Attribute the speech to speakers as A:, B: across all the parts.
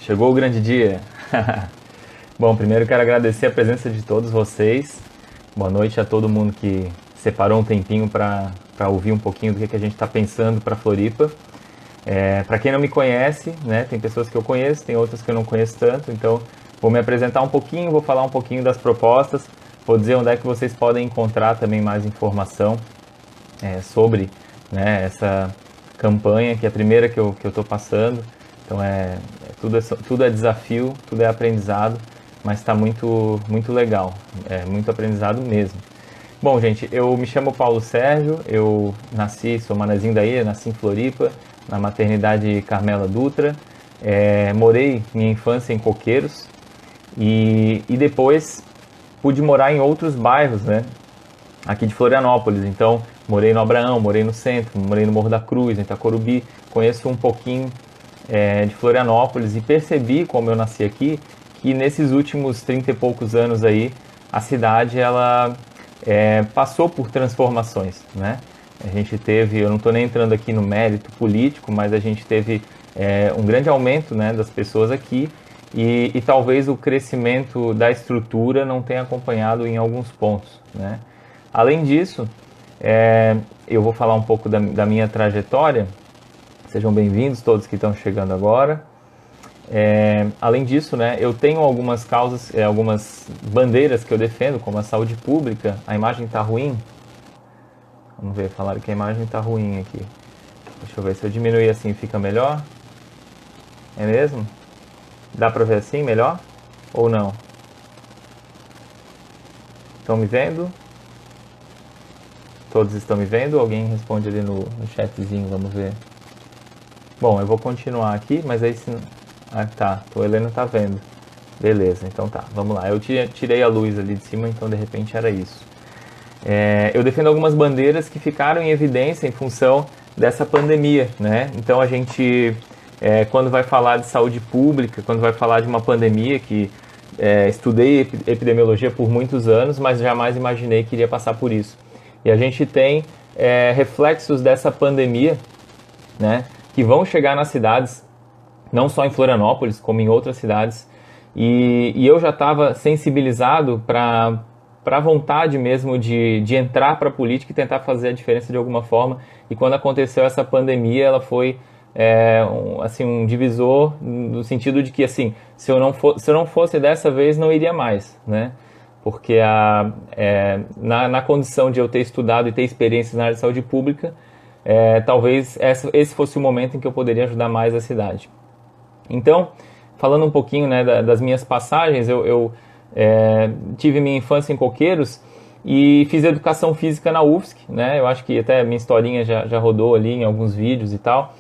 A: Chegou o grande dia. Bom, primeiro quero agradecer a presença de todos vocês. Boa noite a todo mundo que separou um tempinho para ouvir um pouquinho do que a gente está pensando para Floripa. Para quem não me conhece, né, tem pessoas que eu conheço, tem outras que eu não conheço tanto, então vou me apresentar um pouquinho, vou falar um pouquinho das propostas, vou dizer onde é que vocês podem encontrar também mais informação sobre, né, essa campanha, que é a primeira que eu estou passando. Então tudo é desafio, tudo é aprendizado, mas está muito legal, muito aprendizado mesmo. Bom, gente, eu me chamo Paulo Sérgio, eu sou manezinho da ilha, nasci em Floripa, na maternidade Carmela Dutra, morei minha infância em Coqueiros e depois pude morar em outros bairros, né, aqui de Florianópolis. Então, morei no Abraão, morei no centro, morei no Morro da Cruz, em Itacorubi, conheço um pouquinho de Florianópolis e percebi, como eu nasci aqui, que nesses últimos 30 e poucos anos aí, a cidade ela passou por transformações, né? A gente teve, eu não estou nem entrando aqui no mérito político, mas a gente teve um grande aumento, né, das pessoas aqui e talvez o crescimento da estrutura não tenha acompanhado em alguns pontos, né? Além disso, eu vou falar um pouco da minha trajetória. Sejam bem-vindos todos que estão chegando agora. Além disso, né, eu tenho algumas causas, algumas bandeiras que eu defendo, como a saúde pública. A imagem está ruim? Vamos ver, falaram que a imagem está ruim aqui. Deixa eu ver, se eu diminuir assim fica melhor? É mesmo? Dá para ver assim melhor? Ou não? Estão me vendo? Todos estão me vendo? Alguém responde ali no chatzinho, vamos ver. Bom, eu vou continuar aqui, mas aí se... Ah, tá, o Heleno tá vendo. Beleza, então tá, vamos lá. Eu tirei a luz ali de cima, então de repente era isso. Eu defendo algumas bandeiras que ficaram em evidência em função dessa pandemia, né? Então a gente, quando vai falar de saúde pública, quando vai falar de uma pandemia que estudei epidemiologia por muitos anos, mas jamais imaginei que iria passar por isso. E a gente tem reflexos dessa pandemia, né, que vão chegar nas cidades, não só em Florianópolis, como em outras cidades. E eu já estava sensibilizado para a vontade mesmo de entrar para a política e tentar fazer a diferença de alguma forma. E quando aconteceu essa pandemia, ela foi um divisor, no sentido de que, assim, se eu não fosse dessa vez, não iria mais, né? Porque na condição de eu ter estudado e ter experiências na área de saúde pública, talvez esse fosse o momento em que eu poderia ajudar mais a cidade. Então, falando um pouquinho, né, das minhas passagens, eu tive minha infância em Coqueiros e fiz educação física na UFSC, né? Eu acho que até minha historinha já rodou ali em alguns vídeos e tal.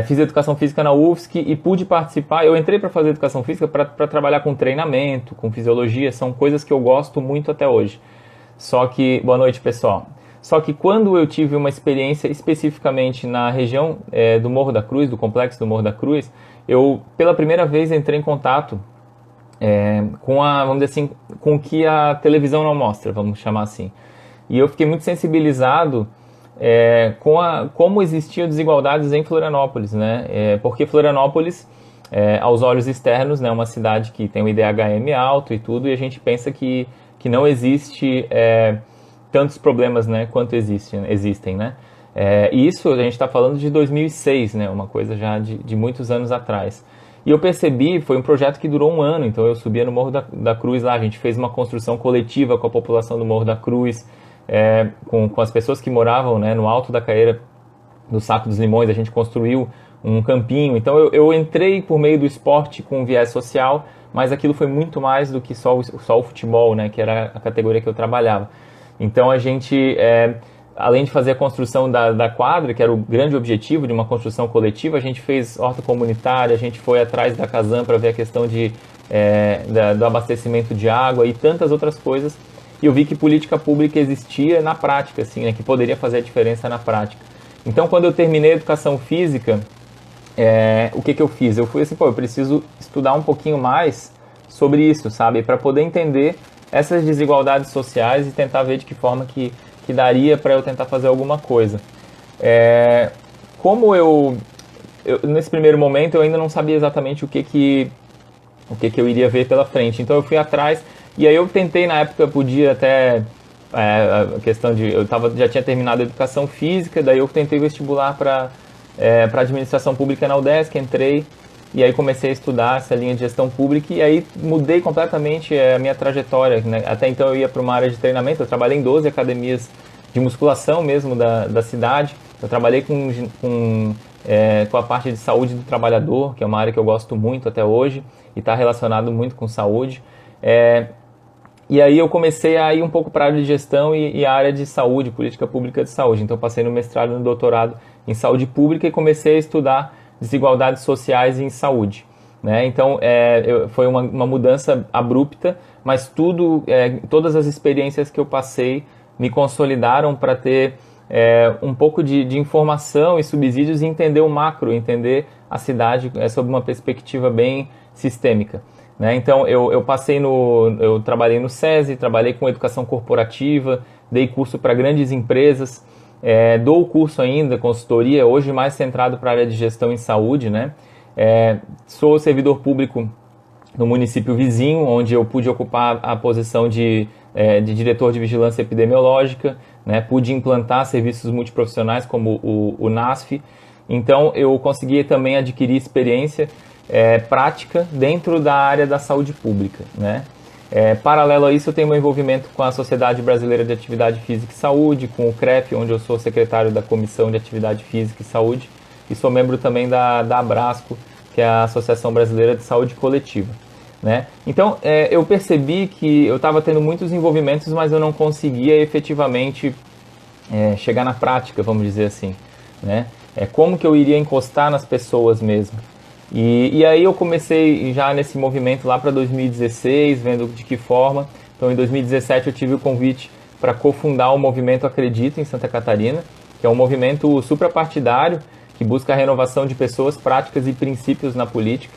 A: Fiz educação física na UFSC e pude participar. Eu entrei para fazer educação física para trabalhar com treinamento, com fisiologia, são coisas que eu gosto muito até hoje. Só que, boa noite, pessoal. Só que quando eu tive uma experiência especificamente na região do Morro da Cruz, do complexo do Morro da Cruz, eu pela primeira vez entrei em contato vamos dizer assim, com o que a televisão não mostra, vamos chamar assim. E eu fiquei muito sensibilizado como existiam desigualdades em Florianópolis, né? Porque Florianópolis, aos olhos externos, né, é uma cidade que tem um IDHM alto e tudo, e a gente pensa que não existe tantos problemas, né, quanto existem, né? E isso a gente está falando de 2006, né, uma coisa já de muitos anos atrás. E eu percebi, foi um projeto que durou um ano, então eu subia no Morro da Cruz lá, a gente fez uma construção coletiva com a população do Morro da Cruz, com as pessoas que moravam, né, no alto da caeira do Saco dos Limões, a gente construiu um campinho. Então eu entrei por meio do esporte com um viés social, mas aquilo foi muito mais do que só o futebol, né, que era a categoria que eu trabalhava. Então a gente, além de fazer a construção da quadra, que era o grande objetivo de uma construção coletiva, a gente fez horta comunitária, a gente foi atrás da Casan para ver a questão do abastecimento de água e tantas outras coisas. E eu vi que política pública existia na prática, assim, né, que poderia fazer a diferença na prática. Então, quando eu terminei a educação física, o que eu fiz? Eu fui assim, eu preciso estudar um pouquinho mais sobre isso, sabe? Para poder entender essas desigualdades sociais e tentar ver de que forma que daria para eu tentar fazer alguma coisa. Como eu nesse primeiro momento eu ainda não sabia exatamente o que eu iria ver pela frente. Então eu fui atrás, e aí eu tentei, na época, podia até, a questão de, já tinha terminado a educação física, daí eu tentei vestibular para administração pública na UDESC, entrei, e aí comecei a estudar essa linha de gestão pública, e aí mudei completamente a minha trajetória, né? Até então eu ia para uma área de treinamento, eu trabalhei em 12 academias de musculação mesmo da cidade, eu trabalhei com a parte de saúde do trabalhador, que é uma área que eu gosto muito até hoje, e está relacionado muito com saúde. E aí eu comecei a ir um pouco para a área de gestão e a área de saúde, política pública de saúde. Então eu passei no mestrado e no doutorado em saúde pública e comecei a estudar desigualdades sociais em saúde, né? Então foi uma mudança abrupta, mas todas as experiências que eu passei me consolidaram para ter um pouco de informação e subsídios e entender o macro, entender a cidade sob uma perspectiva bem sistêmica, né? Então eu trabalhei no SESI, trabalhei com educação corporativa, dei curso para grandes empresas, dou curso ainda, consultoria, hoje mais centrado para a área de gestão em saúde, né? Sou servidor público no município vizinho, onde eu pude ocupar a posição de diretor de vigilância epidemiológica, né? Pude implantar serviços multiprofissionais como o NASF. Então eu consegui também adquirir experiência prática dentro da área da saúde pública, né? Paralelo a isso, eu tenho um envolvimento com a Sociedade Brasileira de Atividade Física e Saúde, com o CREF, onde eu sou secretário da Comissão de Atividade Física e Saúde, e sou membro também da Abrasco, que é a Associação Brasileira de Saúde Coletiva, né? Então, eu percebi que eu estava tendo muitos envolvimentos, mas eu não conseguia efetivamente chegar na prática, vamos dizer assim, né? Como que eu iria encostar nas pessoas mesmo. E aí eu comecei já nesse movimento lá para 2016, vendo de que forma. Então em 2017 eu tive o convite para cofundar o movimento Acredito em Santa Catarina, que é um movimento suprapartidário que busca a renovação de pessoas, práticas e princípios na política.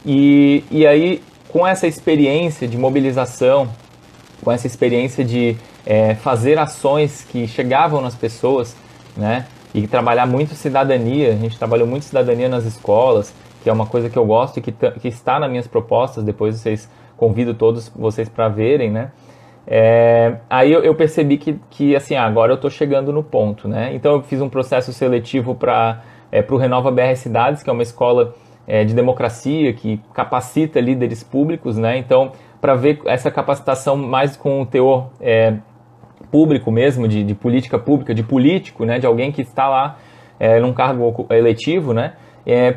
A: E aí, com essa experiência de mobilização, com essa experiência de fazer ações que chegavam nas pessoas, né? E trabalhar muito cidadania, a gente trabalhou muito cidadania nas escolas, que é uma coisa que eu gosto e que está nas minhas propostas, depois convido todos vocês para verem, né? Aí eu percebi que assim, agora eu estou chegando no ponto, né? Então eu fiz um processo seletivo para o Renova BR Cidades, que é uma escola de democracia que capacita líderes públicos, né? Então, para ver essa capacitação mais com o teor público mesmo, de política pública, de político, né? De alguém que está lá num cargo eletivo, né?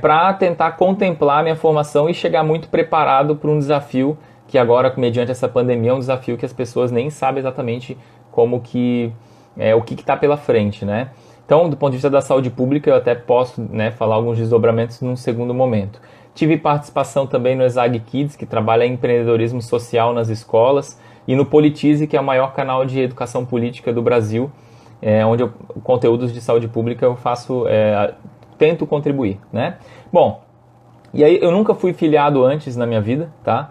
A: Para tentar contemplar a minha formação e chegar muito preparado para um desafio que agora, mediante essa pandemia, é um desafio que as pessoas nem sabem exatamente o que está pela frente, né? Então, do ponto de vista da saúde pública, eu até posso, né, falar alguns desdobramentos num segundo momento. Tive participação também no ESAG Kids, que trabalha em empreendedorismo social nas escolas, e no Politize, que é o maior canal de educação política do Brasil, onde conteúdos de saúde pública eu tento contribuir, né? Bom, e aí eu nunca fui filiado antes na minha vida, tá?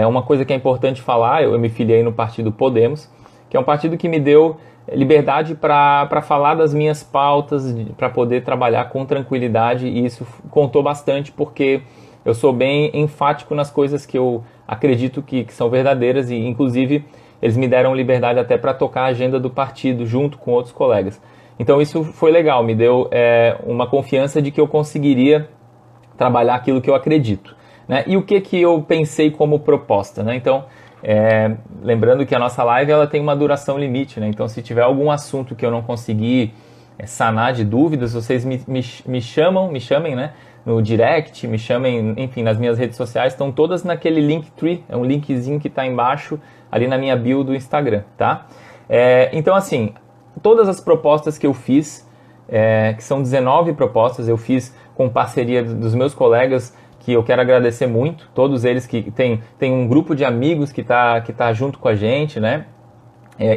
A: Uma coisa que é importante falar, eu me filiei no partido Podemos, que é um partido que me deu liberdade para falar das minhas pautas, para poder trabalhar com tranquilidade, e isso contou bastante porque eu sou bem enfático nas coisas que eu acredito que são verdadeiras, e inclusive eles me deram liberdade até para tocar a agenda do partido junto com outros colegas. Então isso foi legal, me deu uma confiança de que eu conseguiria trabalhar aquilo que eu acredito, né? E o que eu pensei como proposta, né? Então, lembrando que a nossa live ela tem uma duração limite, né? Então se tiver algum assunto que eu não conseguir sanar de dúvidas, vocês me chamem, né? No direct, me chamem, enfim, nas minhas redes sociais, estão todas naquele Linktree, é um linkzinho que está embaixo, ali na minha bio do Instagram, tá? Então assim, todas as propostas que eu fiz, que são 19 propostas, eu fiz com parceria dos meus colegas, que eu quero agradecer muito, todos eles que tem um grupo de amigos que tá junto com a gente, né?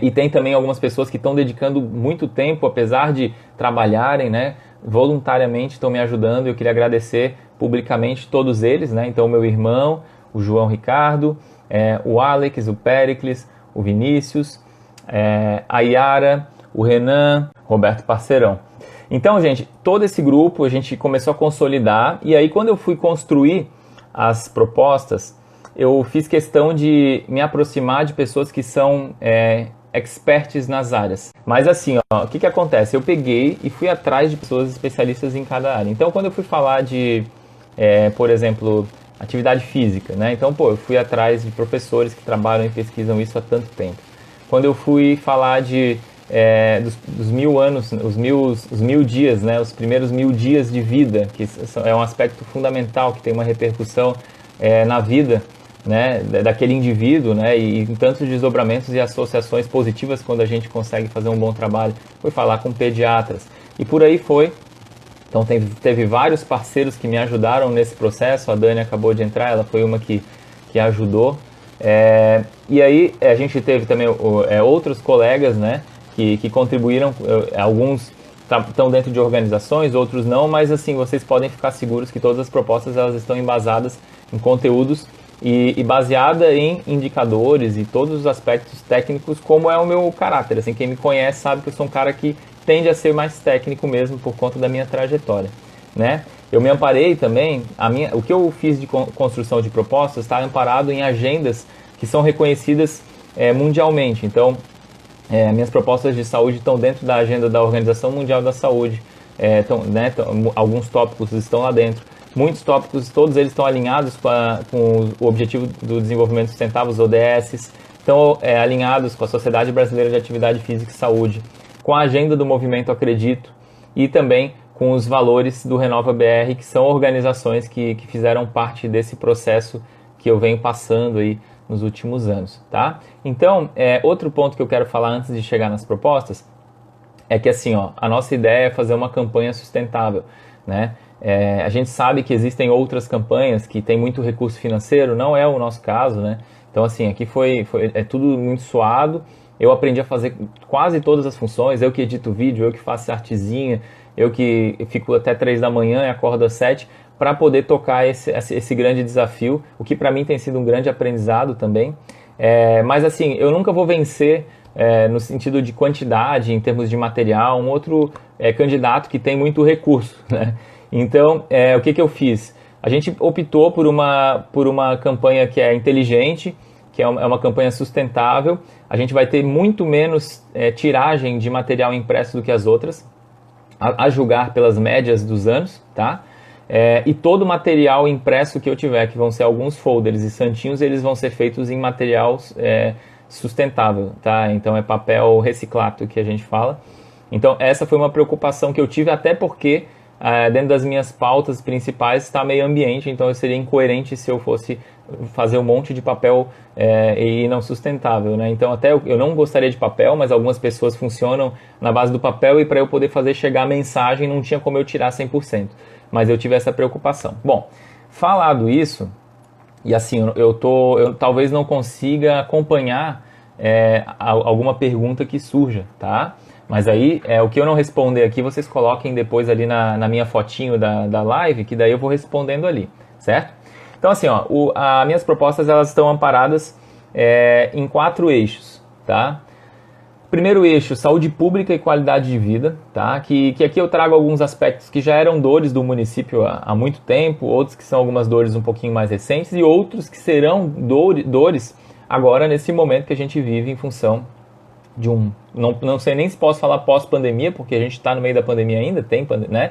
A: E tem também algumas pessoas que estão dedicando muito tempo, apesar de trabalharem, né? Voluntariamente estão me ajudando, eu queria agradecer publicamente todos eles, né? Então, o meu irmão, o João Ricardo, o Alex, o Pericles, o Vinícius, a Yara, o Renan, Roberto Parceirão. Então, gente, todo esse grupo a gente começou a consolidar, e aí quando eu fui construir as propostas, eu fiz questão de me aproximar de pessoas que são experts nas áreas. Mas assim, ó, o que acontece? Eu peguei e fui atrás de pessoas especialistas em cada área. Então, quando eu fui falar de, por exemplo, atividade física, né? Então, eu fui atrás de professores que trabalham e pesquisam isso há tanto tempo. Quando eu fui falar de dos 1000 anos, os mil dias, né? Os primeiros 1000 dias de vida, que é um aspecto fundamental, que tem uma repercussão na vida, né, daquele indivíduo, né, e em tantos desdobramentos e associações positivas quando a gente consegue fazer um bom trabalho. Fui falar com pediatras e por aí foi. Então teve vários parceiros que me ajudaram nesse processo. A Dani acabou de entrar, ela foi uma que ajudou. E aí a gente teve também outros colegas, né, que contribuíram. Alguns estão dentro de organizações, outros não, mas assim, vocês podem ficar seguros que todas as propostas elas estão embasadas em conteúdos e baseada em indicadores e todos os aspectos técnicos, como é o meu caráter. Assim, quem me conhece sabe que eu sou um cara que tende a ser mais técnico mesmo por conta da minha trajetória, né? Eu me amparei também, o que eu fiz de construção de propostas está amparado em agendas que são reconhecidas mundialmente. Então, minhas propostas de saúde estão dentro da agenda da Organização Mundial da Saúde, alguns tópicos estão lá dentro. Muitos tópicos, todos eles estão alinhados com o Objetivo do Desenvolvimento Sustentável, os ODS, estão alinhados com a Sociedade Brasileira de Atividade Física e Saúde, com a agenda do Movimento Acredito e também com os valores do Renova BR, que são organizações que fizeram parte desse processo que eu venho passando aí nos últimos anos, tá? Então, outro ponto que eu quero falar antes de chegar nas propostas é que assim, ó, a nossa ideia é fazer uma campanha sustentável, né? A gente sabe que existem outras campanhas que têm muito recurso financeiro, não é o nosso caso, né? Então, assim, aqui é tudo muito suado. Eu aprendi a fazer quase todas as funções, eu que edito vídeo, eu que faço artezinha, eu que fico até 3 da manhã e acordo às 7 para poder tocar esse grande desafio, o que para mim tem sido um grande aprendizado também. Mas, assim, eu nunca vou vencer no sentido de quantidade, em termos de material, um outro candidato que tem muito recurso, né? Então, o que eu fiz? A gente optou por uma campanha que é inteligente, que é uma campanha sustentável. A gente vai ter muito menos tiragem de material impresso do que as outras, a julgar pelas médias dos anos, tá? E todo o material impresso que eu tiver, que vão ser alguns folders e santinhos, eles vão ser feitos em material sustentável, tá? Então é papel reciclado que a gente fala. Então essa foi uma preocupação que eu tive, até porque dentro das minhas pautas principais está meio ambiente, então eu seria incoerente se eu fosse fazer um monte de papel e não sustentável, né? Então até eu não gostaria de papel, mas algumas pessoas funcionam na base do papel e para eu poder fazer chegar a mensagem não tinha como eu tirar 100%, mas eu tive essa preocupação. Bom, falado isso, e assim, eu talvez não consiga acompanhar alguma pergunta que surja, tá? Mas aí, o que eu não responder aqui, vocês coloquem depois ali na minha fotinho da live, que daí eu vou respondendo ali, certo? Então assim, ó, as minhas propostas elas estão amparadas em 4 eixos, tá? Primeiro eixo, saúde pública e qualidade de vida, tá? Que aqui eu trago alguns aspectos que já eram dores do município há muito tempo, outros que são algumas dores um pouquinho mais recentes e outros que serão dores agora nesse momento que a gente vive em função de não sei nem se posso falar pós-pandemia, porque a gente está no meio da pandemia ainda, né?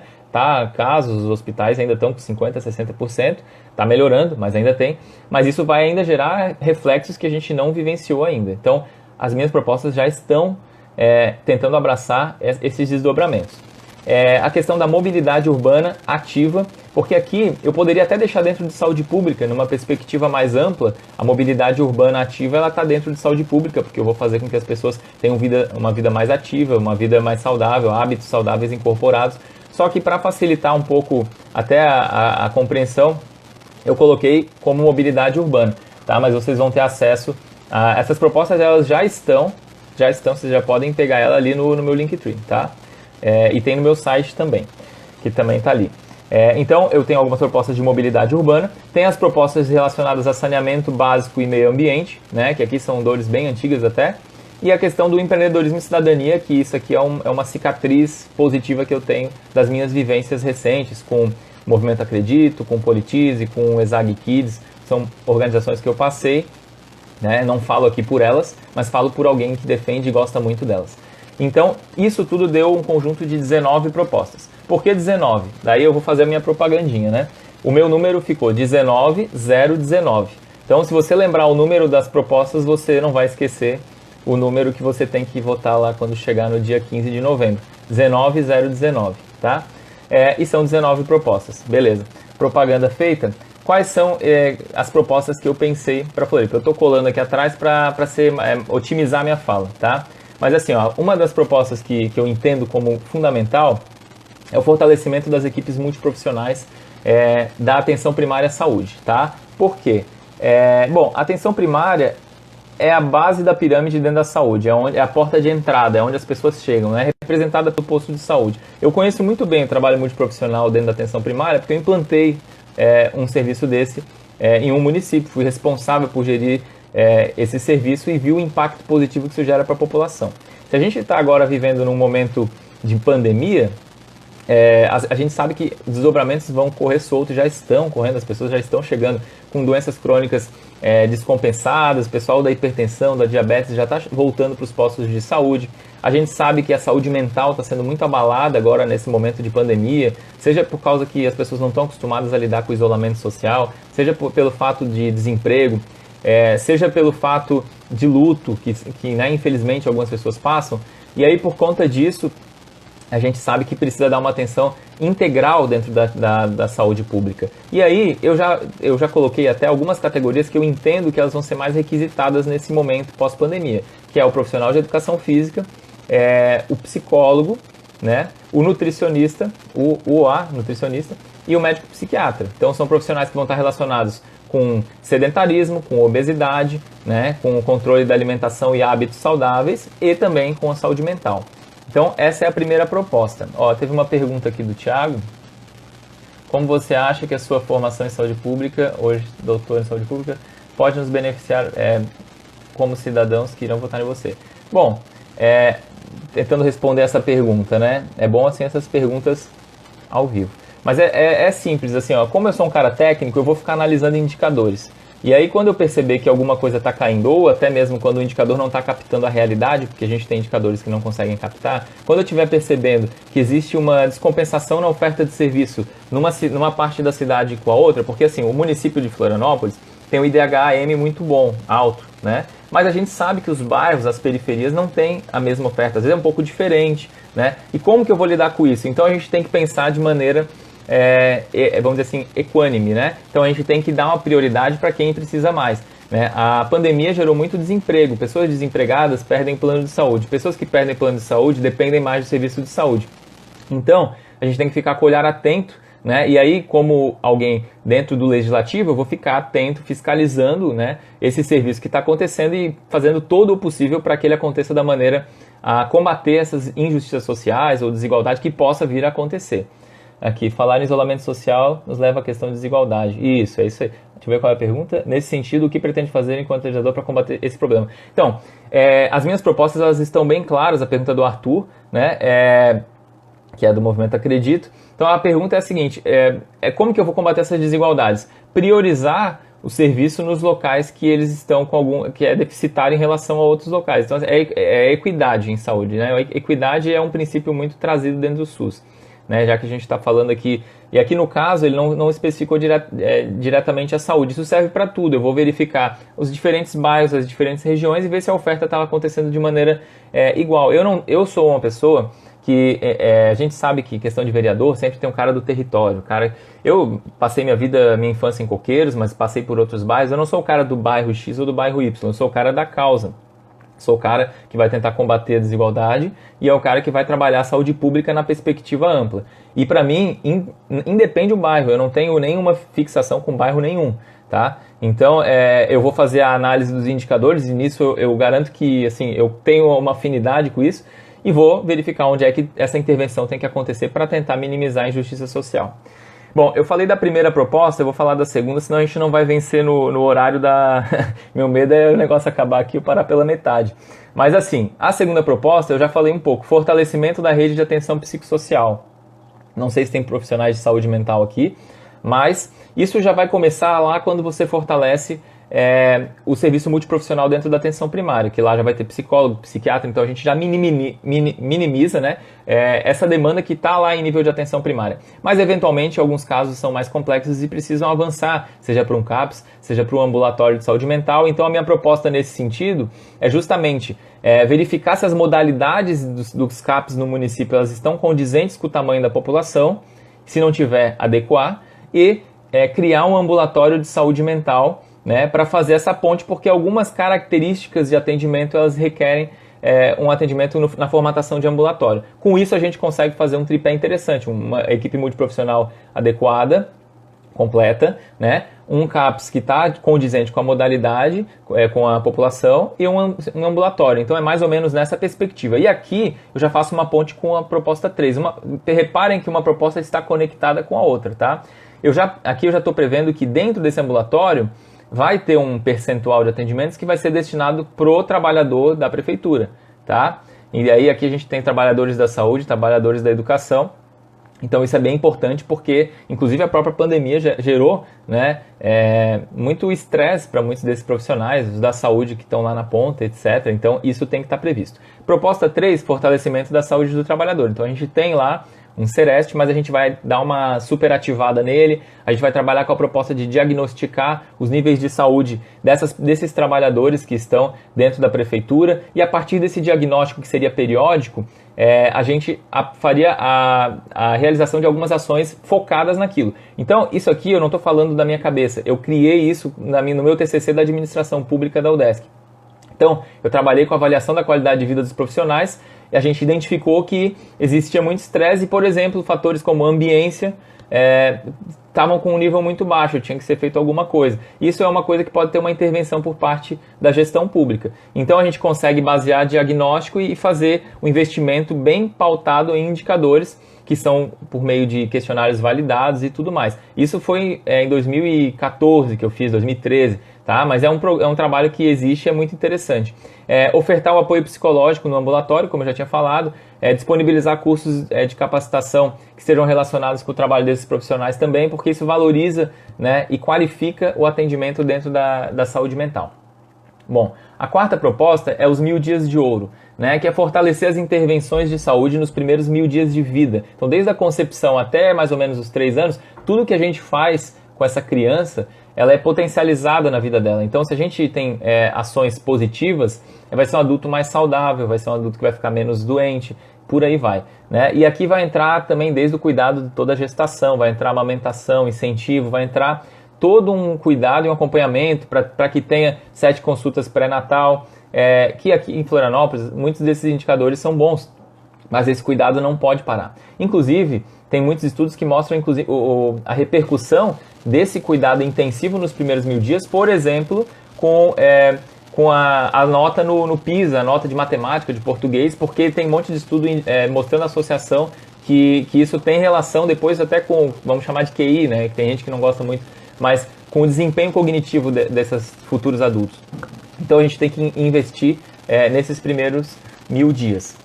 A: Casos, os hospitais ainda estão com 50%, 60%, está melhorando, mas ainda tem. Mas isso vai ainda gerar reflexos que a gente não vivenciou ainda. Então, as minhas propostas já estão tentando abraçar esses desdobramentos. A questão da mobilidade urbana ativa, porque aqui eu poderia até deixar dentro de saúde pública, numa perspectiva mais ampla, a mobilidade urbana ativa ela está dentro de saúde pública, porque eu vou fazer com que as pessoas tenham uma vida mais ativa, uma vida mais saudável, hábitos saudáveis incorporados. Só que para facilitar um pouco até a compreensão, eu coloquei como mobilidade urbana, tá? Mas vocês vão ter acesso a essas propostas, elas já estão, vocês já podem pegar ela ali no meu Linktree, tá? E tem no meu site também, que também está ali. Então, eu tenho algumas propostas de mobilidade urbana, tem as propostas relacionadas a saneamento básico e meio ambiente, né, que aqui são dores bem antigas até, E a questão do empreendedorismo e cidadania, que isso aqui é uma cicatriz positiva que eu tenho das minhas vivências recentes com o Movimento Acredito, com o Politize, com o Exag Kids. São organizações que eu passei, né? Não falo aqui por elas, mas falo por alguém que defende e gosta muito delas. Então, isso tudo deu um conjunto de 19 propostas. Por que 19? Daí eu vou fazer a minha propagandinha, né? O meu número ficou 19019. Então, se você lembrar o número das propostas, você não vai esquecer o número que você tem que votar lá quando chegar no dia 15 de novembro. 19019, tá? E são 19 propostas. Beleza. Propaganda feita. Quais são as propostas que eu pensei para Floripa? Eu estou colando aqui atrás para otimizar minha fala, tá? Mas assim, ó, uma das propostas que eu entendo como fundamental é o fortalecimento das equipes multiprofissionais da atenção primária à saúde, tá? Por quê? Bom, a atenção primária é a base da pirâmide dentro da saúde, é a porta de entrada, é onde as pessoas chegam, é representada pelo posto de saúde. Eu conheço muito bem o trabalho multiprofissional dentro da atenção primária, porque eu implantei um serviço desse em um município, fui responsável por gerir esse serviço e vi o impacto positivo que isso gera para a população. Se a gente está agora vivendo num momento de pandemia, a gente sabe que desdobramentos vão correr soltos, já estão correndo, as pessoas já estão chegando com doenças crônicas descompensadas, o pessoal da hipertensão, da diabetes já está voltando para os postos de saúde. A gente sabe que a saúde mental está sendo muito abalada agora nesse momento de pandemia, seja por causa que as pessoas não estão acostumadas a lidar com o isolamento social, seja pelo fato de desemprego, seja pelo fato de luto, que né, infelizmente algumas pessoas passam. E aí, por conta disso, a gente sabe que precisa dar uma atenção integral dentro da saúde pública. E aí, eu já coloquei até algumas categorias que eu entendo que elas vão ser mais requisitadas nesse momento pós-pandemia, que é o profissional de educação física, o psicólogo, né, o nutricionista, o nutricionista e o médico psiquiatra. Então, são profissionais que vão estar relacionados com sedentarismo, com obesidade, né, com o controle da alimentação e hábitos saudáveis e também com a saúde mental. Então, essa é a primeira proposta. Teve uma pergunta aqui do Thiago. Como você acha que a sua formação em saúde pública, hoje doutor em saúde pública, pode nos beneficiar como cidadãos que irão votar em você? Bom, tentando responder essa pergunta, né? É bom assim essas perguntas ao vivo. Mas é simples, assim, como eu sou um cara técnico, eu vou ficar analisando indicadores. E aí, quando eu perceber que alguma coisa está caindo, ou até mesmo quando o indicador não está captando a realidade, porque a gente tem indicadores que não conseguem captar, quando eu estiver percebendo que existe uma descompensação na oferta de serviço numa parte da cidade com a outra, porque assim, o município de Florianópolis tem um IDH-AM muito bom, alto, né? Mas a gente sabe que os bairros, as periferias, não têm a mesma oferta, às vezes é um pouco diferente, né? E como que eu vou lidar com isso? Então a gente tem que pensar de maneira vamos dizer assim, equânime, né? Então a gente tem que dar uma prioridade para quem precisa mais, né? A pandemia gerou muito desemprego, pessoas desempregadas perdem plano de saúde, pessoas que perdem plano de saúde dependem mais do serviço de saúde. Então a gente tem que ficar com o olhar atento, né? E aí, como alguém dentro do legislativo, eu vou ficar atento, fiscalizando, né, esse serviço que está acontecendo e fazendo todo o possível para que ele aconteça da maneira a combater essas injustiças sociais ou desigualdade que possa vir a acontecer. Aqui, falar em isolamento social nos leva à questão de desigualdade. Isso, é isso aí. Deixa eu ver qual é a pergunta. Nesse sentido, o que pretende fazer enquanto legislador para combater esse problema? Então, as minhas propostas elas estão bem claras. A pergunta do Arthur, né, que é do Movimento Acredito. Então, a pergunta é a seguinte, como que eu vou combater essas desigualdades? Priorizar o serviço nos locais que eles estão que é deficitário em relação a outros locais. Então, é equidade em saúde, né? Equidade é um princípio muito trazido dentro do SUS. Né, já que a gente está falando aqui, e aqui no caso ele não especificou diretamente a saúde, isso serve para tudo, eu vou verificar os diferentes bairros, as diferentes regiões e ver se a oferta estava acontecendo de maneira igual. Eu sou uma pessoa que a gente sabe que questão de vereador sempre tem um cara do território, eu passei minha infância em Coqueiros, mas passei por outros bairros, eu não sou o cara do bairro X ou do bairro Y, eu sou o cara da causa. Sou o cara que vai tentar combater a desigualdade e é o cara que vai trabalhar a saúde pública na perspectiva ampla. E para mim, independe do bairro, eu não tenho nenhuma fixação com bairro nenhum, tá? Então, eu vou fazer a análise dos indicadores e nisso eu garanto que assim, eu tenho uma afinidade com isso e vou verificar onde é que essa intervenção tem que acontecer para tentar minimizar a injustiça social. Bom, eu falei da primeira proposta, eu vou falar da segunda, senão a gente não vai vencer no horário da... Meu medo é o negócio acabar aqui e eu parar pela metade. Mas assim, a segunda proposta eu já falei um pouco, fortalecimento da rede de atenção psicossocial. Não sei se tem profissionais de saúde mental aqui, mas isso já vai começar lá quando você fortalece o serviço multiprofissional dentro da atenção primária, que lá já vai ter psicólogo, psiquiatra, então a gente já minimiza, né, essa demanda que está lá em nível de atenção primária. Mas eventualmente alguns casos são mais complexos e precisam avançar, seja para um CAPS, seja para um ambulatório de saúde mental. Então a minha proposta nesse sentido é justamente verificar se as modalidades dos CAPS no município elas estão condizentes com o tamanho da população, se não tiver, adequar, e criar um ambulatório de saúde mental, né, para fazer essa ponte, porque algumas características de atendimento elas requerem um atendimento na formatação de ambulatório. Com isso a gente consegue fazer um tripé interessante, uma equipe multiprofissional adequada, completa, né, um CAPS que está condizente com a modalidade, com a população, e um ambulatório. Então é mais ou menos nessa perspectiva. E aqui eu já faço uma ponte com a proposta 3. Reparem que uma proposta está conectada com a outra, tá? Aqui eu já estou prevendo que dentro desse ambulatório vai ter um percentual de atendimentos que vai ser destinado pro trabalhador da prefeitura, tá? E aí aqui a gente tem trabalhadores da saúde, trabalhadores da educação. Então isso é bem importante porque, inclusive, a própria pandemia gerou, né, muito estresse para muitos desses profissionais, os da saúde que estão lá na ponta, etc. Então isso tem que estar previsto. Proposta 3, fortalecimento da saúde do trabalhador. Então a gente tem lá um Sereste, mas a gente vai dar uma superativada nele, a gente vai trabalhar com a proposta de diagnosticar os níveis de saúde desses trabalhadores que estão dentro da prefeitura, e a partir desse diagnóstico que seria periódico, a gente faria a realização de algumas ações focadas naquilo. Então, isso aqui eu não estou falando da minha cabeça, eu criei isso no meu TCC da Administração Pública da UDESC. Então, eu trabalhei com a avaliação da qualidade de vida dos profissionais e a gente identificou que existia muito estresse e, por exemplo, fatores como ambiência estavam com um nível muito baixo, tinha que ser feito alguma coisa. Isso é uma coisa que pode ter uma intervenção por parte da gestão pública. Então, a gente consegue basear diagnóstico e fazer um investimento bem pautado em indicadores que são por meio de questionários validados e tudo mais. Isso foi em 2014 que eu fiz, 2013, tá? Mas é um trabalho que existe e é muito interessante. Ofertar o apoio psicológico no ambulatório, como eu já tinha falado, disponibilizar cursos de capacitação que sejam relacionados com o trabalho desses profissionais também, porque isso valoriza, né, e qualifica o atendimento dentro da saúde mental. Bom, a quarta proposta é os 1000 dias de ouro, né, que é fortalecer as intervenções de saúde nos primeiros 1000 dias de vida. Então, desde a concepção até mais ou menos os 3 anos, tudo que a gente faz com essa criança, ela é potencializada na vida dela. Então, se a gente tem ações positivas, vai ser um adulto mais saudável, vai ser um adulto que vai ficar menos doente, por aí vai, né? E aqui vai entrar também desde o cuidado de toda a gestação, vai entrar amamentação, incentivo, vai entrar todo um cuidado e um acompanhamento para que tenha 7 consultas pré-natal, que aqui em Florianópolis, muitos desses indicadores são bons, mas esse cuidado não pode parar. Inclusive, tem muitos estudos que mostram a repercussão desse cuidado intensivo nos primeiros 1000 dias, por exemplo, com a nota no PISA, a nota de matemática, de português, porque tem um monte de estudo mostrando a associação que isso tem relação depois até com, vamos chamar de QI, né, que tem gente que não gosta muito, mas com o desempenho cognitivo desses futuros adultos. Então a gente tem que investir nesses primeiros 1000 dias.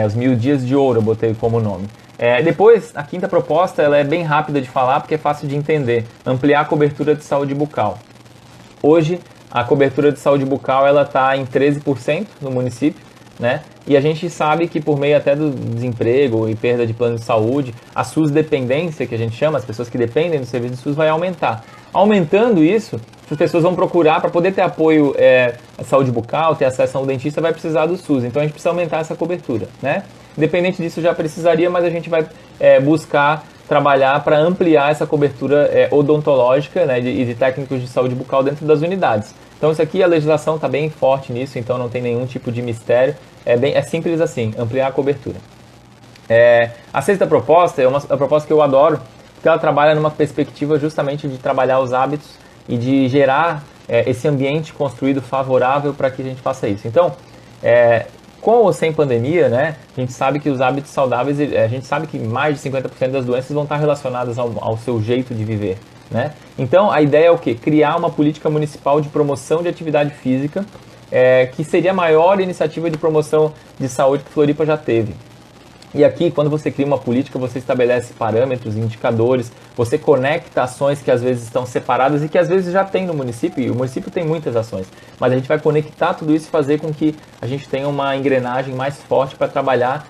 A: Os 1000 dias de ouro eu botei como nome. Depois, a quinta proposta ela é bem rápida de falar porque é fácil de entender. Ampliar a cobertura de saúde bucal. Hoje, a cobertura de saúde bucal está em 13% no município, né? E a gente sabe que por meio até do desemprego e perda de plano de saúde, a SUS dependência, que a gente chama, as pessoas que dependem do serviço do SUS, vai aumentar. Aumentando isso, as pessoas vão procurar, para poder ter apoio à saúde bucal, ter acesso ao dentista, vai precisar do SUS. Então a gente precisa aumentar essa cobertura, né? Independente disso já precisaria, mas a gente vai buscar trabalhar para ampliar essa cobertura odontológica, né, e de técnicos de saúde bucal dentro das unidades. Então isso aqui, a legislação está bem forte nisso, então não tem nenhum tipo de mistério. É simples assim, ampliar a cobertura. A sexta proposta é uma proposta que eu adoro, porque ela trabalha numa perspectiva justamente de trabalhar os hábitos e de gerar esse ambiente construído favorável para que a gente faça isso. Então, Com ou sem pandemia, né, a gente sabe que os hábitos saudáveis, a gente sabe que mais de 50% das doenças vão estar relacionadas ao seu jeito de viver, né? Então, a ideia é o quê? Criar uma política municipal de promoção de atividade física, que seria a maior iniciativa de promoção de saúde que Floripa já teve. E aqui, quando você cria uma política, você estabelece parâmetros, indicadores, você conecta ações que às vezes estão separadas e que às vezes já tem no município, e o município tem muitas ações, mas a gente vai conectar tudo isso e fazer com que a gente tenha uma engrenagem mais forte para trabalhar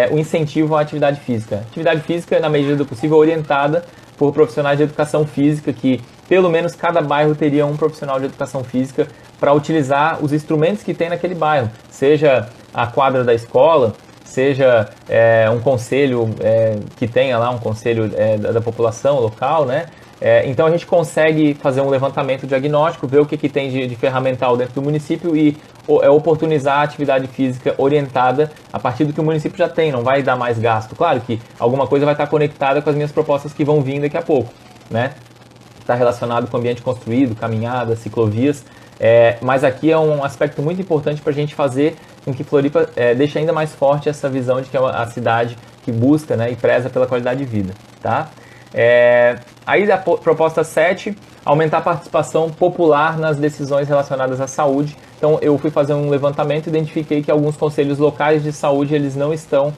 A: o incentivo à atividade física. Atividade física, na medida do possível, orientada por profissionais de educação física, que pelo menos cada bairro teria um profissional de educação física para utilizar os instrumentos que tem naquele bairro, seja a quadra da escola, seja um conselho que tenha lá um conselho da população local, né? Então a gente consegue fazer um levantamento diagnóstico, ver o que tem de ferramental dentro do município e oportunizar a atividade física orientada a partir do que o município já tem, não vai dar mais gasto. Claro que alguma coisa vai estar conectada com as minhas propostas que vão vir daqui a pouco, né? Está relacionado com o ambiente construído, caminhadas, ciclovias, mas aqui é um aspecto muito importante para a gente fazer com que Floripa deixe ainda mais forte essa visão de que é a cidade que busca, né, e preza pela qualidade de vida, tá? Aí a proposta 7, aumentar a participação popular nas decisões relacionadas à saúde. Então eu fui fazer um levantamento e identifiquei que alguns conselhos locais de saúde eles não estão,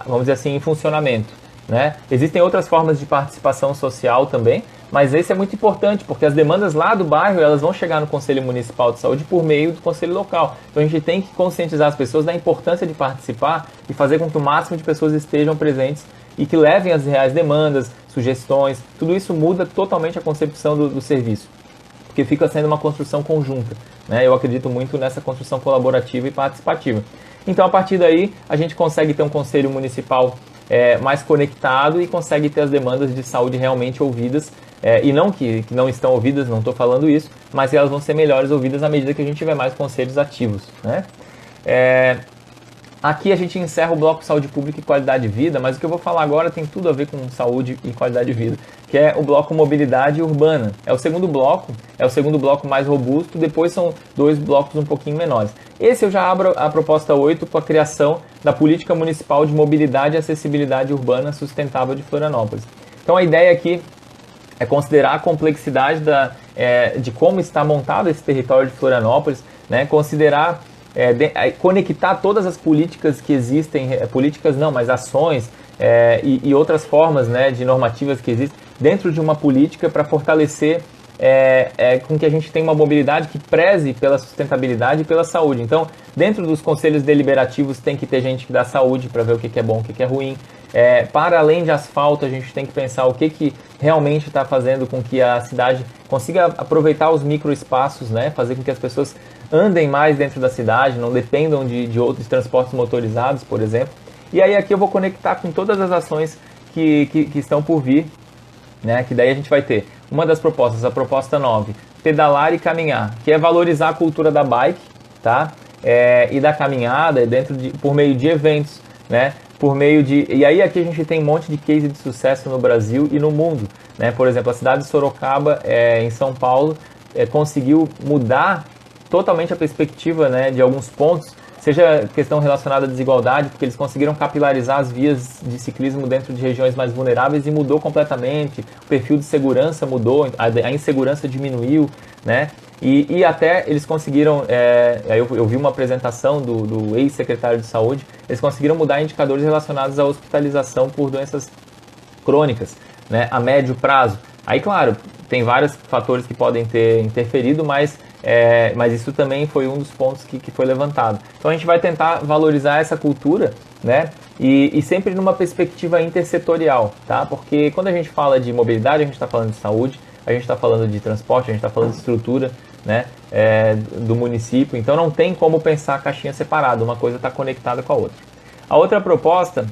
A: vamos dizer assim, em funcionamento, né? Existem outras formas de participação social também, mas esse é muito importante, porque as demandas lá do bairro elas vão chegar no Conselho Municipal de Saúde por meio do Conselho Local. Então a gente tem que conscientizar as pessoas da importância de participar e fazer com que o máximo de pessoas estejam presentes e que levem as reais demandas, sugestões. Tudo isso muda totalmente a concepção do serviço, porque fica sendo uma construção conjunta, né? Eu acredito muito nessa construção colaborativa e participativa. Então a partir daí a gente consegue ter um Conselho Municipal mais conectado e consegue ter as demandas de saúde realmente ouvidas, e não que não estão ouvidas, não estou falando isso, mas elas vão ser melhores ouvidas à medida que a gente tiver mais conselhos ativos, né? Aqui a gente encerra o bloco Saúde Pública e Qualidade de Vida, mas o que eu vou falar agora tem tudo a ver com saúde e qualidade de vida, que é o bloco Mobilidade Urbana. É o segundo bloco mais robusto, depois são dois blocos um pouquinho menores. Esse eu já abro a proposta 8 com a criação da Política Municipal de Mobilidade e Acessibilidade Urbana Sustentável de Florianópolis. Então a ideia aqui é considerar a complexidade de como está montado esse território de Florianópolis, né? Considerar, conectar todas as políticas que existem, políticas não, mas ações e outras formas, né, de normativas que existem dentro de uma política para fortalecer com que a gente tenha uma mobilidade que preze pela sustentabilidade e pela saúde. Então, dentro dos conselhos deliberativos tem que ter gente que dá saúde para ver o que é bom, o que é ruim. Para além de asfalto, a gente tem que pensar o que realmente está fazendo com que a cidade consiga aproveitar os microespaços, né? Fazer com que as pessoas andem mais dentro da cidade, não dependam de outros transportes motorizados, por exemplo. E aí aqui eu vou conectar com todas as ações que estão por vir, né? Que daí a gente vai ter uma das propostas, a proposta 9, pedalar e caminhar, que é valorizar a cultura da bike, tá? E da caminhada por meio de eventos, né? E aí aqui a gente tem um monte de case de sucesso no Brasil e no mundo, né? Por exemplo, a cidade de Sorocaba, em São Paulo, conseguiu mudar totalmente a perspectiva, né, de alguns pontos, seja questão relacionada à desigualdade, porque eles conseguiram capilarizar as vias de ciclismo dentro de regiões mais vulneráveis e mudou completamente, o perfil de segurança mudou, a insegurança diminuiu, né? E até eles conseguiram, eu vi uma apresentação do ex-secretário de saúde, eles conseguiram mudar indicadores relacionados à hospitalização por doenças crônicas, né, a médio prazo. Aí, claro, tem vários fatores que podem ter interferido, mas isso também foi um dos pontos que foi levantado. Então a gente vai tentar valorizar essa cultura, né, e sempre numa perspectiva intersetorial, tá? Porque quando a gente fala de mobilidade, a gente está falando de saúde, a gente está falando de transporte, a gente está falando de estrutura, né, do município, então não tem como pensar a caixinha separada, uma coisa está conectada com a outra. A outra proposta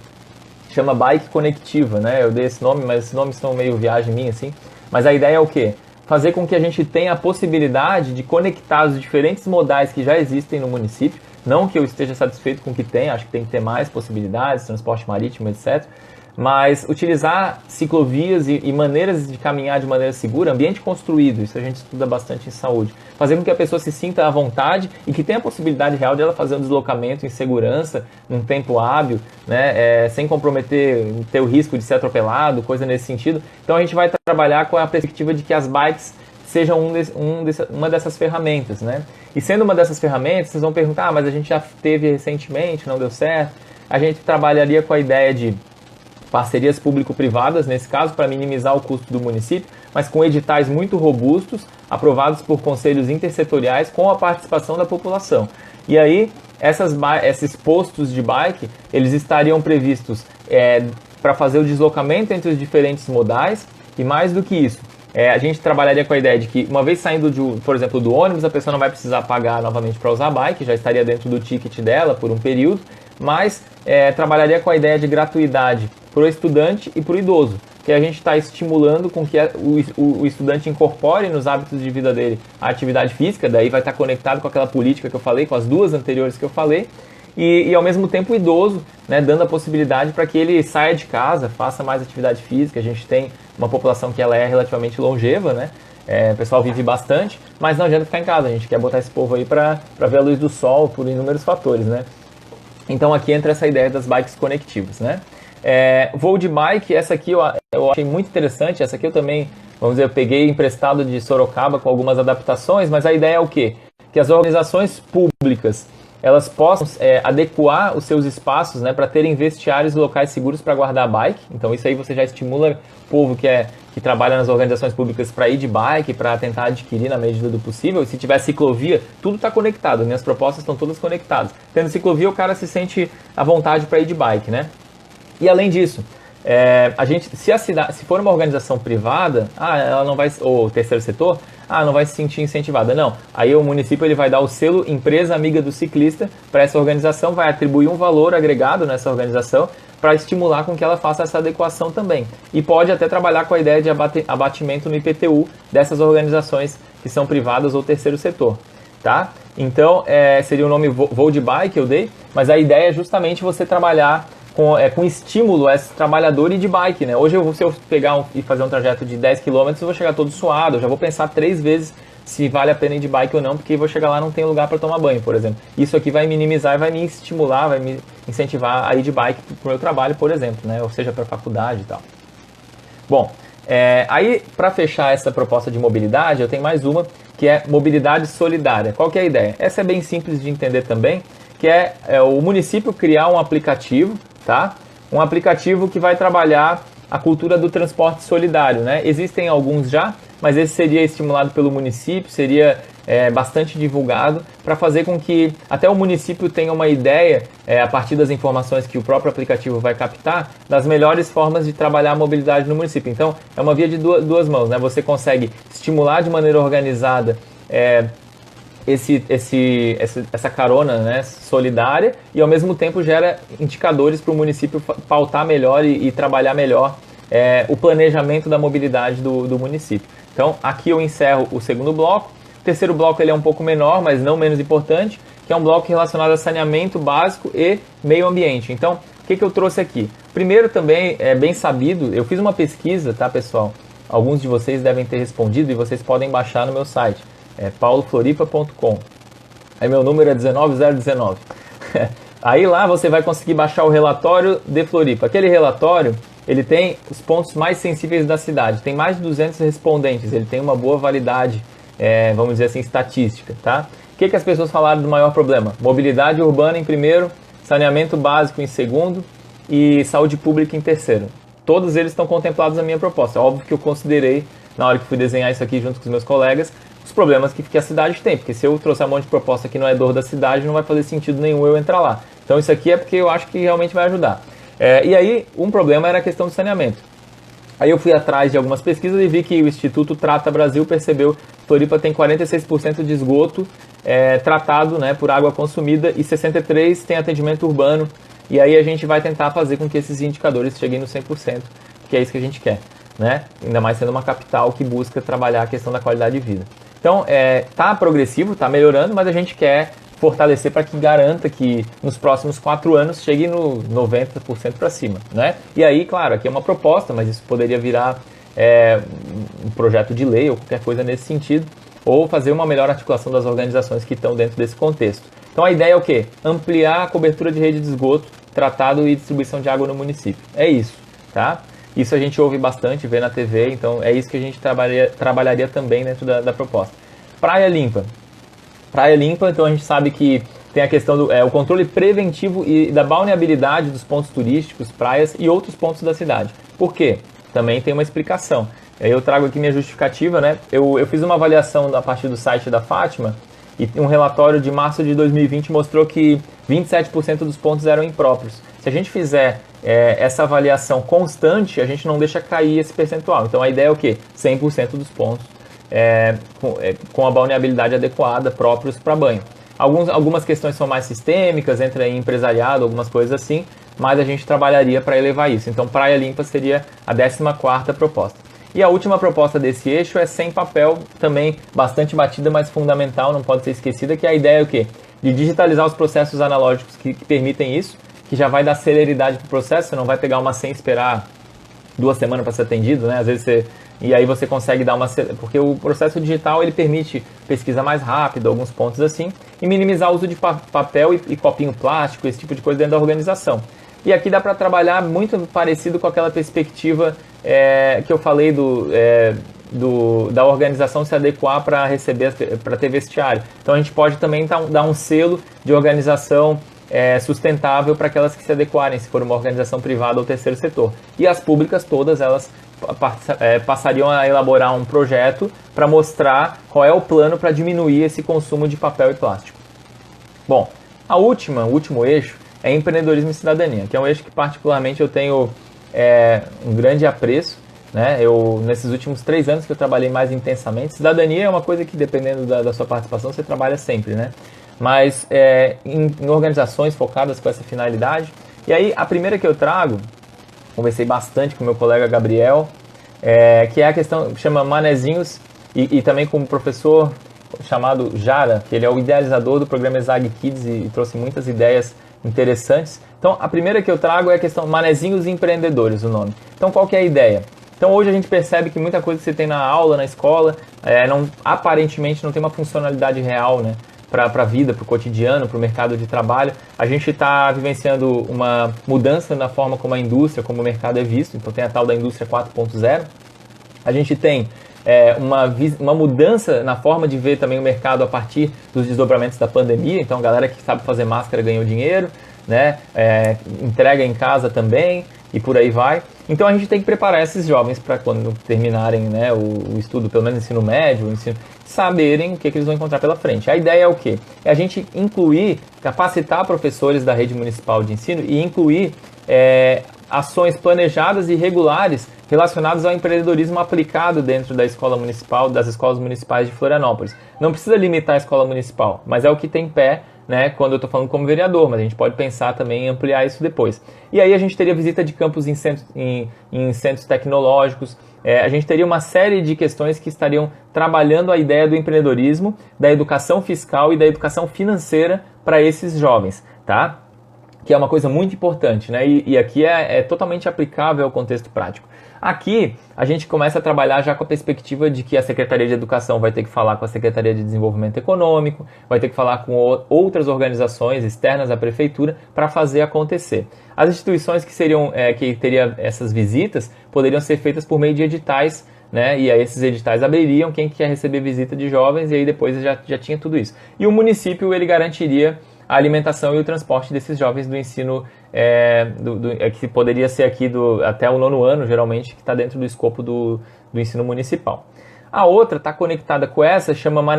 A: chama Bike Conectiva, né? Eu dei esse nome, mas esses nomes são meio viagem minha, assim. Mas a ideia é o quê? Fazer com que a gente tenha a possibilidade de conectar os diferentes modais que já existem no município, não que eu esteja satisfeito com o que tem, acho que tem que ter mais possibilidades, transporte marítimo, etc., Mas utilizar ciclovias e maneiras de caminhar de maneira segura, ambiente construído, isso a gente estuda bastante em saúde. Fazer com que a pessoa se sinta à vontade e que tenha a possibilidade real de ela fazer um deslocamento em segurança, num tempo hábil, né, sem comprometer, ter o risco de ser atropelado, coisa nesse sentido. Então a gente vai trabalhar com a perspectiva de que as bikes sejam uma dessas ferramentas, né? E sendo uma dessas ferramentas, vocês vão perguntar, mas a gente já teve recentemente, não deu certo. A gente trabalharia com a ideia de parcerias público-privadas, nesse caso, para minimizar o custo do município, mas com editais muito robustos, aprovados por conselhos intersetoriais, com a participação da população. E aí, esses postos de bike, eles estariam previstos para fazer o deslocamento entre os diferentes modais, e mais do que isso, a gente trabalharia com a ideia de que, uma vez saindo, por exemplo, do ônibus, a pessoa não vai precisar pagar novamente para usar a bike, já estaria dentro do ticket dela por um período, mas trabalharia com a ideia de gratuidade para o estudante e para o idoso, que a gente está estimulando com que o estudante incorpore nos hábitos de vida dele a atividade física, daí vai estar conectado com aquela política que eu falei, com as duas anteriores que eu falei, e ao mesmo tempo o idoso, né, dando a possibilidade para que ele saia de casa, faça mais atividade física. A gente tem uma população que ela é relativamente longeva, né? O pessoal vive bastante, mas não adianta ficar em casa, a gente quer botar esse povo aí para ver a luz do sol por inúmeros fatores, né? Então aqui entra essa ideia das bikes conectivas, né? Voo de bike, essa aqui eu achei muito interessante, essa aqui eu também, vamos dizer, eu peguei emprestado de Sorocaba com algumas adaptações, mas a ideia é o quê? Que as organizações públicas, elas possam adequar os seus espaços, né, para terem vestiários e locais seguros para guardar a bike. Então isso aí você já estimula o povo que trabalha nas organizações públicas para ir de bike, para tentar adquirir na medida do possível. E se tiver ciclovia, tudo está conectado, minhas propostas estão todas conectadas. Tendo ciclovia, o cara se sente à vontade para ir de bike, né? E além disso, se for uma organização privada, ela não vai, ou terceiro setor, não vai se sentir incentivada. Não, aí o município ele vai dar o selo Empresa Amiga do Ciclista para essa organização, vai atribuir um valor agregado nessa organização para estimular com que ela faça essa adequação também. E pode até trabalhar com a ideia de abatimento no IPTU dessas organizações que são privadas ou terceiro setor. Tá? Então, seria o nome voo de bike eu dei, mas a ideia é justamente você trabalhar com estímulo a esse trabalhador ir de bike, né? Hoje, se eu pegar e fazer um trajeto de 10 km, eu vou chegar todo suado, eu já vou pensar 3 vezes se vale a pena ir de bike ou não, porque eu vou chegar lá e não tem lugar para tomar banho, por exemplo. Isso aqui vai minimizar e vai me estimular, vai me incentivar a ir de bike para o meu trabalho, por exemplo, né? Ou seja, para a faculdade e tal. Bom, aí para fechar essa proposta de mobilidade, eu tenho mais uma, que é mobilidade solidária. Qual que é a ideia? Essa é bem simples de entender também, que é o município criar um aplicativo, tá? Um aplicativo que vai trabalhar a cultura do transporte solidário, né? Existem alguns já, mas esse seria estimulado pelo município, seria bastante divulgado, para fazer com que até o município tenha uma ideia, a partir das informações que o próprio aplicativo vai captar, das melhores formas de trabalhar a mobilidade no município. Então, é uma via de duas mãos, né? Você consegue estimular de maneira organizada essa carona, né, solidária, e ao mesmo tempo gera indicadores para o município pautar melhor e trabalhar melhor o planejamento da mobilidade do município. Então aqui eu encerro o segundo bloco. O terceiro bloco ele é um pouco menor, mas não menos importante, que é um bloco relacionado a saneamento básico e meio ambiente. Então o que eu trouxe aqui? Primeiro também é bem sabido, eu fiz uma pesquisa, tá pessoal? Alguns de vocês devem ter respondido e vocês podem baixar no meu site. paulofloripa.com. Aí meu número é 19019. Aí lá você vai conseguir baixar o relatório de Floripa. Aquele relatório, ele tem os pontos mais sensíveis da cidade. Tem mais de 200 respondentes, ele tem uma boa validade, vamos dizer assim, estatística, tá? O que as pessoas falaram do maior problema? Mobilidade urbana em primeiro, saneamento básico em segundo e saúde pública em terceiro. Todos eles estão contemplados na minha proposta. Óbvio que eu considerei, na hora que fui desenhar isso aqui junto com os meus colegas, os problemas que a cidade tem, porque se eu trouxer um monte de proposta que não é dor da cidade, não vai fazer sentido nenhum eu entrar lá. Então isso aqui é porque eu acho que realmente vai ajudar. E aí, um problema era a questão do saneamento. Aí eu fui atrás de algumas pesquisas e vi que o Instituto Trata Brasil percebeu que Floripa tem 46% de esgoto tratado, né, por água consumida e 63% tem atendimento urbano. E aí a gente vai tentar fazer com que esses indicadores cheguem no 100%, que é isso que a gente quer, né? Ainda mais sendo uma capital que busca trabalhar a questão da qualidade de vida. Então, tá progressivo, tá melhorando, mas a gente quer fortalecer para que garanta que nos próximos 4 anos chegue no 90% para cima, né? E aí, claro, aqui é uma proposta, mas isso poderia virar um projeto de lei ou qualquer coisa nesse sentido, ou fazer uma melhor articulação das organizações que estão dentro desse contexto. Então a ideia é o quê? Ampliar a cobertura de rede de esgoto, tratado e distribuição de água no município. É isso, tá? Isso a gente ouve bastante, vê na TV, então é isso que a gente trabalharia também dentro da proposta. Praia limpa. Praia limpa, então a gente sabe que tem a questão do o controle preventivo e da balneabilidade dos pontos turísticos, praias e outros pontos da cidade. Por quê? Também tem uma explicação. Eu trago aqui minha justificativa, né? Eu fiz uma avaliação a partir do site da Fátima e um relatório de março de 2020 mostrou que 27% dos pontos eram impróprios. Se a gente fizer essa avaliação constante, a gente não deixa cair esse percentual. Então a ideia é o quê? 100% dos pontos com a balneabilidade adequada, próprios para banho. Algumas questões são mais sistêmicas, entra em empresariado, algumas coisas assim, mas a gente trabalharia para elevar isso. Então praia limpa seria a 14ª proposta. E a última proposta desse eixo é sem papel, também bastante batida, mas fundamental, não pode ser esquecida, que a ideia é o quê? De digitalizar os processos analógicos que permitem isso, que já vai dar celeridade para o processo, você não vai pegar uma senha e esperar 2 semanas para ser atendido, né? Às vezes e aí você consegue dar porque o processo digital ele permite pesquisa mais rápida, alguns pontos assim, e minimizar o uso de papel e copinho plástico, esse tipo de coisa dentro da organização. E aqui dá para trabalhar muito parecido com aquela perspectiva que eu falei da organização se adequar para ter vestiário. Então a gente pode também dar um selo de organização sustentável para aquelas que se adequarem, se for uma organização privada ou terceiro setor. E as públicas todas, elas passariam a elaborar um projeto para mostrar qual é o plano para diminuir esse consumo de papel e plástico. Bom, o último eixo é empreendedorismo e cidadania, que é um eixo que particularmente eu tenho um grande apreço, né? Nesses últimos 3 anos que eu trabalhei mais intensamente, cidadania é uma coisa que dependendo da sua participação você trabalha sempre, né? Mas em organizações focadas com essa finalidade. E aí a primeira que eu trago, conversei bastante com meu colega Gabriel, que é a questão que chama Manezinhos, e também com um professor chamado Jara, que ele é o idealizador do programa Exag Kids e trouxe muitas ideias interessantes. Então a primeira que eu trago é a questão Manezinhos e Empreendedores, o nome. Então qual que é a ideia? Então hoje a gente percebe que muita coisa que você tem na aula, na escola, aparentemente não tem uma funcionalidade real, né? Para a vida, para o cotidiano, para o mercado de trabalho. A gente está vivenciando uma mudança na forma como a indústria, como o mercado é visto, então tem a tal da indústria 4.0. A gente tem uma mudança na forma de ver também o mercado a partir dos desdobramentos da pandemia, então a galera que sabe fazer máscara ganhou dinheiro, né? Entrega em casa também, e por aí vai. Então a gente tem que preparar esses jovens para quando terminarem, né, o estudo, pelo menos ensino médio, saberem o que eles vão encontrar pela frente. A ideia é o quê? É a gente capacitar professores da rede municipal de ensino e incluir ações planejadas e regulares relacionadas ao empreendedorismo aplicado dentro da escola municipal, das escolas municipais de Florianópolis. Não precisa limitar a escola municipal, mas é o que tem em pé, né, quando eu estou falando como vereador, mas a gente pode pensar também em ampliar isso depois. E aí a gente teria visita de campos em centros tecnológicos, a gente teria uma série de questões que estariam trabalhando a ideia do empreendedorismo, da educação fiscal e da educação financeira para esses jovens, tá? Que é uma coisa muito importante, né? E aqui é totalmente aplicável ao contexto prático. Aqui, a gente começa a trabalhar já com a perspectiva de que a Secretaria de Educação vai ter que falar com a Secretaria de Desenvolvimento Econômico, vai ter que falar com outras organizações externas à Prefeitura para fazer acontecer. As instituições que teriam essas visitas poderiam ser feitas por meio de editais, né? E aí esses editais abririam quem quer receber visita de jovens e aí depois já tinha tudo isso. E o município, ele garantiria a alimentação e o transporte desses jovens do ensino, que poderia ser aqui até o 9º ano, geralmente, que está dentro do escopo do ensino municipal. A outra está conectada com essa, chama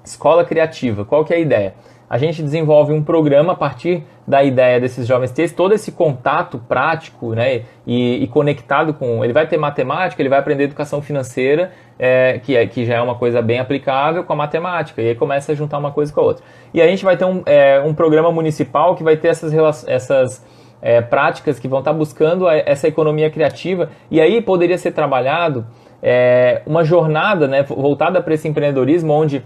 A: Escola Criativa. Qual que é a ideia? A gente desenvolve um programa a partir da ideia desses jovens ter todo esse contato prático, né, e conectado com... Ele vai ter matemática, ele vai aprender educação financeira, que já é uma coisa bem aplicável com a matemática, e aí começa a juntar uma coisa com a outra. E a gente vai ter um programa municipal que vai ter essas práticas que vão estar buscando essa economia criativa, e aí poderia ser trabalhado uma jornada, né, voltada para esse empreendedorismo, onde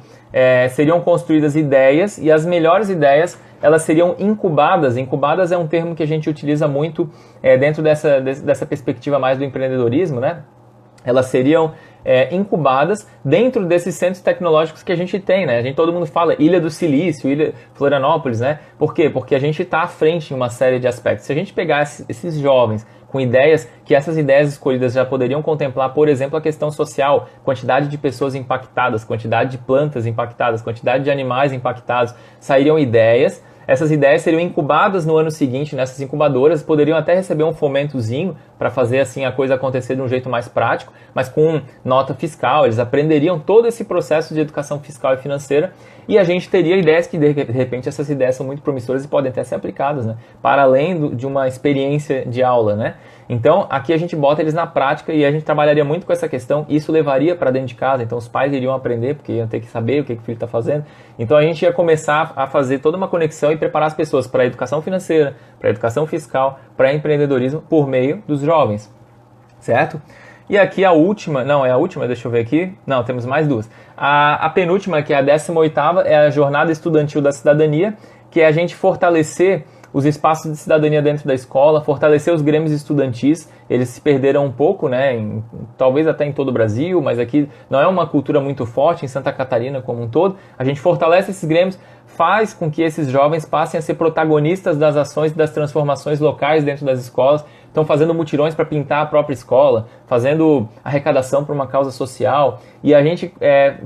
A: seriam construídas ideias e as melhores ideias elas seriam incubadas. Incubadas é um termo que a gente utiliza muito dentro dessa perspectiva mais do empreendedorismo, né? Elas seriam incubadas dentro desses centros tecnológicos que a gente tem, né? Todo mundo fala Ilha do Silício, Ilha Florianópolis, né? Por quê? Porque a gente está à frente em uma série de aspectos. Se a gente pegar esses jovens com ideias, que essas ideias escolhidas já poderiam contemplar, por exemplo, a questão social, quantidade de pessoas impactadas, quantidade de plantas impactadas, quantidade de animais impactados, sairiam ideias. Essas ideias seriam incubadas no ano seguinte nessas incubadoras, poderiam até receber um fomentozinho para fazer assim a coisa acontecer de um jeito mais prático, mas com nota fiscal, eles aprenderiam todo esse processo de educação fiscal e financeira e a gente teria ideias que de repente essas ideias são muito promissoras e podem até ser aplicadas, né? Para além de uma experiência de aula, né? Então aqui a gente bota eles na prática e a gente trabalharia muito com essa questão, isso levaria para dentro de casa, então os pais iriam aprender, porque iam ter que saber o que o filho está fazendo, então a gente ia começar a fazer toda uma conexão e preparar as pessoas para a educação financeira, para a educação fiscal, para empreendedorismo por meio dos jovens, certo? E aqui a última, não, é a última, deixa eu ver aqui, não, temos mais duas. A penúltima, que é a 18ª, é a Jornada Estudantil da Cidadania, que é a gente fortalecer os espaços de cidadania dentro da escola, fortalecer os grêmios estudantis. Eles se perderam um pouco, né, talvez até em todo o Brasil, mas aqui não é uma cultura muito forte, em Santa Catarina como um todo. A gente fortalece esses grêmios, faz com que esses jovens passem a ser protagonistas das ações e das transformações locais dentro das escolas. Estão fazendo mutirões para pintar a própria escola, fazendo arrecadação para uma causa social, e a gente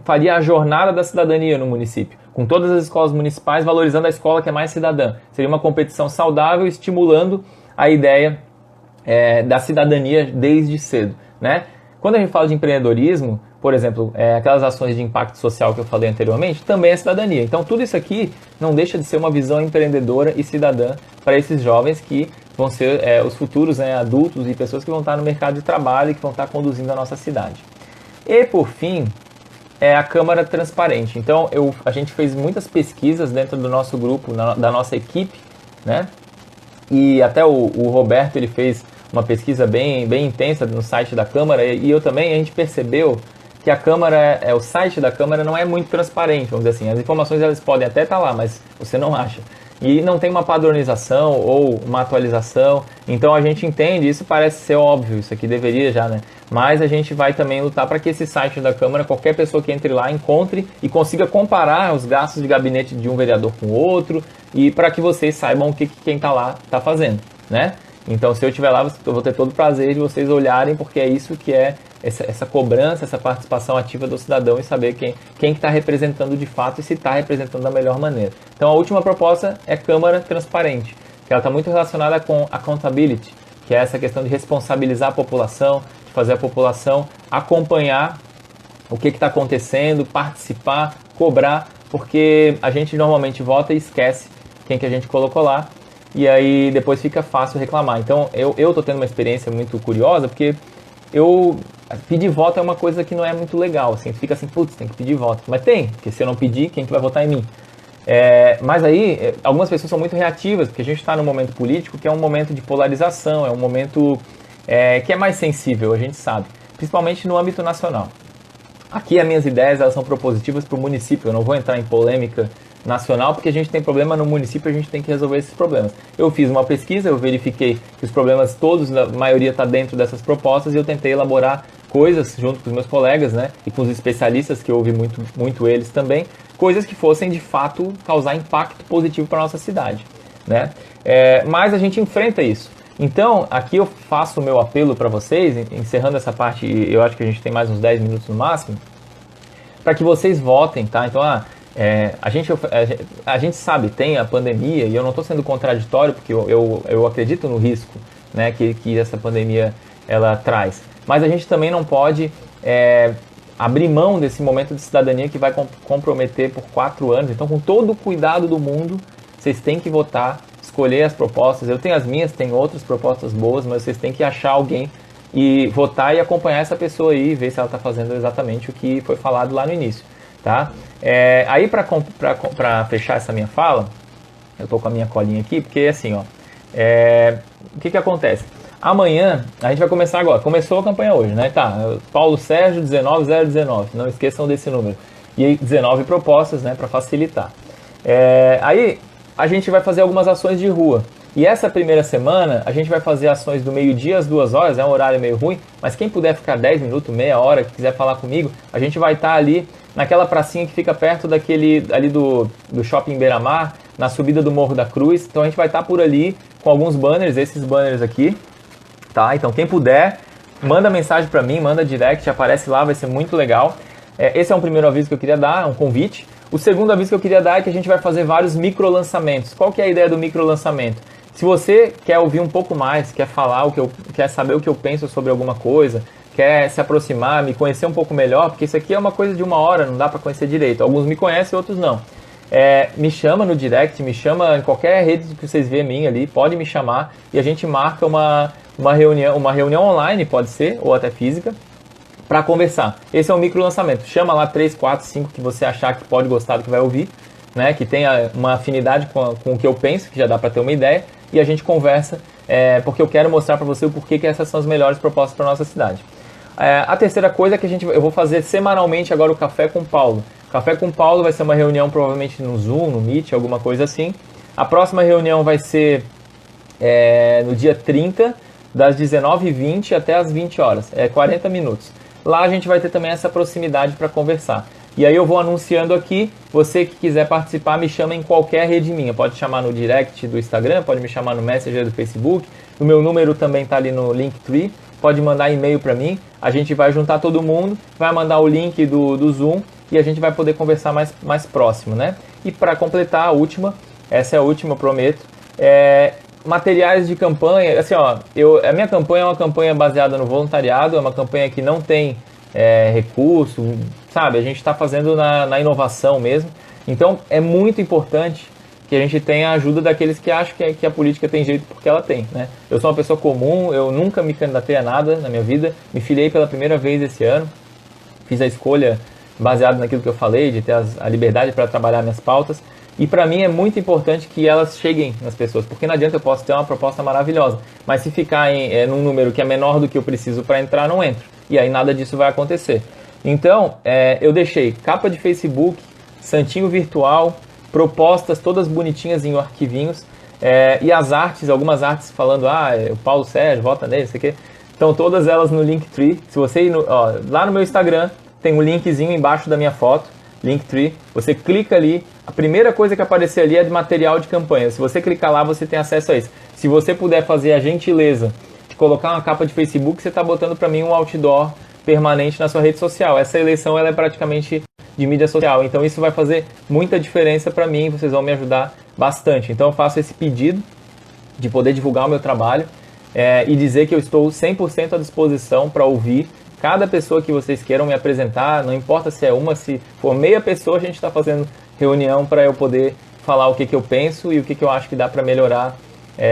A: faria a jornada da cidadania no município, com todas as escolas municipais valorizando a escola que é mais cidadã. Seria uma competição saudável, estimulando a ideia da cidadania desde cedo, né? Quando a gente fala de empreendedorismo, por exemplo, aquelas ações de impacto social que eu falei anteriormente, também é cidadania. Então tudo isso aqui não deixa de ser uma visão empreendedora e cidadã para esses jovens que vão ser os futuros adultos e pessoas que vão estar no mercado de trabalho e que vão estar conduzindo a nossa cidade. E por fim, a Câmara Transparente. Então a gente fez muitas pesquisas dentro do nosso grupo, da nossa equipe, né? E até o Roberto ele fez uma pesquisa bem intensa no site da Câmara e eu também, a gente percebeu que a Câmara, o site da Câmara não é muito transparente, vamos dizer assim. As informações elas podem até estar lá, mas você não acha. E não tem uma padronização ou uma atualização, então a gente entende, isso parece ser óbvio, isso aqui deveria já, né? Mas a gente vai também lutar para que esse site da Câmara, qualquer pessoa que entre lá, encontre e consiga comparar os gastos de gabinete de um vereador com o outro e para que vocês saibam o que quem está lá está fazendo, né? Então se eu estiver lá, eu vou ter todo o prazer de vocês olharem, porque é isso que é essa cobrança, essa participação ativa do cidadão e saber quem está representando de fato e se está representando da melhor maneira. Então a última proposta é Câmara Transparente, que ela está muito relacionada com accountability, que é essa questão de responsabilizar a população, de fazer a população acompanhar o que está acontecendo, participar, cobrar, porque a gente normalmente vota e esquece quem que a gente colocou lá, e aí depois fica fácil reclamar. Então eu estou tendo uma experiência muito curiosa, porque pedir voto é uma coisa que não é muito legal, assim, fica assim, putz, tem que pedir voto. Mas tem, porque se eu não pedir, quem que vai votar em mim? Mas aí, algumas pessoas são muito reativas, porque a gente está num momento político que é um momento de polarização, é um momento que é mais sensível, a gente sabe, principalmente no âmbito nacional. Aqui as minhas ideias elas são propositivas para o município, eu não vou entrar em polêmica nacional, porque a gente tem problema no município, a gente tem que resolver esses problemas. Eu fiz uma pesquisa, eu verifiquei que os problemas todos, a maioria está dentro dessas propostas, e eu tentei elaborar coisas junto com os meus colegas, né, e com os especialistas, que eu ouvi muito eles também, coisas que fossem de fato causar impacto positivo para a nossa cidade, né? Mas a gente enfrenta isso. Então, aqui eu faço o meu apelo para vocês, encerrando essa parte, eu acho que a gente tem mais uns 10 minutos no máximo, para que vocês votem, tá? Então, a gente sabe, tem a pandemia, e eu não estou sendo contraditório, porque eu acredito no risco, né, que essa pandemia ela traz. Mas a gente também não pode abrir mão desse momento de cidadania que vai comprometer por 4 anos. Então, com todo o cuidado do mundo, vocês têm que votar, escolher as propostas. Eu tenho as minhas, tem outras propostas boas, mas vocês têm que achar alguém e votar e acompanhar essa pessoa aí e ver se ela está fazendo exatamente o que foi falado lá no início, tá? Aí, para fechar essa minha fala, eu estou com a minha colinha aqui, porque assim, ó, o que acontece? Amanhã, a gente vai começar agora. Começou a campanha hoje, né? Tá, Paulo Sérgio 19019, não esqueçam desse número. E aí, 19 propostas, né, para facilitar. Aí, a gente vai fazer algumas ações de rua. E essa primeira semana, a gente vai fazer ações do meio-dia às 2 horas, é um horário meio ruim, mas quem puder ficar 10 minutos, meia hora, que quiser falar comigo, a gente vai estar ali naquela pracinha que fica perto ali do Shopping Beira-Mar, na subida do Morro da Cruz. Então a gente vai estar por ali com alguns banners, esses banners aqui, tá? Então quem puder, manda mensagem para mim, manda direct, aparece lá, vai ser muito legal. Esse é um primeiro aviso que eu queria dar, um convite. O segundo aviso que eu queria dar é que a gente vai fazer vários micro lançamentos. Qual que é a ideia do micro lançamento? Se você quer ouvir um pouco mais, quer falar quer saber o que eu penso sobre alguma coisa, quer se aproximar, me conhecer um pouco melhor, porque isso aqui é uma coisa de 1 hora, não dá para conhecer direito. Alguns me conhecem, outros não. Me chama no direct, me chama em qualquer rede que vocês vêem minha ali, pode me chamar e a gente marca uma reunião online, pode ser, ou até física, para conversar. Esse é um micro lançamento. Chama lá 3, 4, 5 que você achar que pode gostar do que vai ouvir, né, que tenha uma afinidade com o que eu penso, que já dá para ter uma ideia, e a gente conversa, porque eu quero mostrar para você o porquê que essas são as melhores propostas para nossa cidade. A terceira coisa é que eu vou fazer semanalmente agora o Café com Paulo. Café com Paulo vai ser uma reunião provavelmente no Zoom, no Meet, alguma coisa assim. A próxima reunião vai ser no dia 30, das 19h20 até as 20 horas, 40 minutos. Lá a gente vai ter também essa proximidade para conversar. E aí eu vou anunciando aqui, você que quiser participar, me chama em qualquer rede minha. Pode chamar no direct do Instagram, pode me chamar no Messenger do Facebook. O meu número também está ali no Linktree. Pode mandar e-mail para mim. A gente vai juntar todo mundo, vai mandar o link do Zoom e a gente vai poder conversar mais próximo, né? E para completar a última, essa é a última, eu prometo, materiais de campanha. Assim, ó, a minha campanha é uma campanha baseada no voluntariado, é uma campanha que não tem recurso, sabe? A gente está fazendo na inovação mesmo. Então é muito importante que a gente tenha a ajuda daqueles que acham que a política tem jeito porque ela tem, né? Eu sou uma pessoa comum, eu nunca me candidatei a nada na minha vida, me filiei pela primeira vez esse ano, fiz a escolha baseada naquilo que eu falei, de ter a liberdade para trabalhar minhas pautas, e para mim é muito importante que elas cheguem nas pessoas, porque não adianta eu posso ter uma proposta maravilhosa, mas se ficar num número que é menor do que eu preciso para entrar, não entro, e aí nada disso vai acontecer. Então, eu deixei capa de Facebook, santinho virtual, propostas todas bonitinhas em arquivinhos, e as artes, algumas artes falando, o Paulo Sérgio, vota nele, isso aqui. Estão todas elas no Linktree. Se você ir lá no meu Instagram, tem um linkzinho embaixo da minha foto, Linktree. Você clica ali, a primeira coisa que aparecer ali é de material de campanha. Se você clicar lá, você tem acesso a isso. Se você puder fazer a gentileza de colocar uma capa de Facebook, você está botando para mim um outdoor permanente na sua rede social. Essa eleição ela é praticamente de mídia social, então isso vai fazer muita diferença para mim, vocês vão me ajudar bastante. Então eu faço esse pedido de poder divulgar o meu trabalho e dizer que eu estou 100% à disposição para ouvir cada pessoa que vocês queiram me apresentar, não importa se é uma, se for meia pessoa, a gente está fazendo reunião para eu poder falar o que eu penso e o que eu acho que dá para melhorar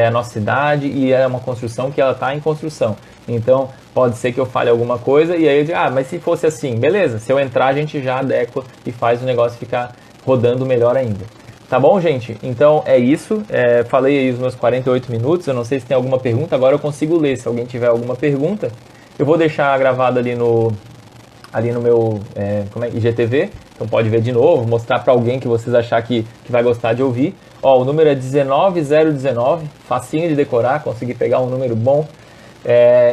A: a nossa cidade, e é uma construção que ela está em construção. Então, pode ser que eu fale alguma coisa e aí eu digo, mas se fosse assim, beleza, se eu entrar a gente já adequa e faz o negócio ficar rodando melhor ainda. Tá bom, gente? Então é isso, falei aí os meus 48 minutos, eu não sei se tem alguma pergunta, agora eu consigo ler, se alguém tiver alguma pergunta, eu vou deixar gravado ali no meu IGTV, então pode ver de novo, mostrar para alguém que vocês achar que vai gostar de ouvir. O número é 19019, facinho de decorar, consegui pegar um número bom.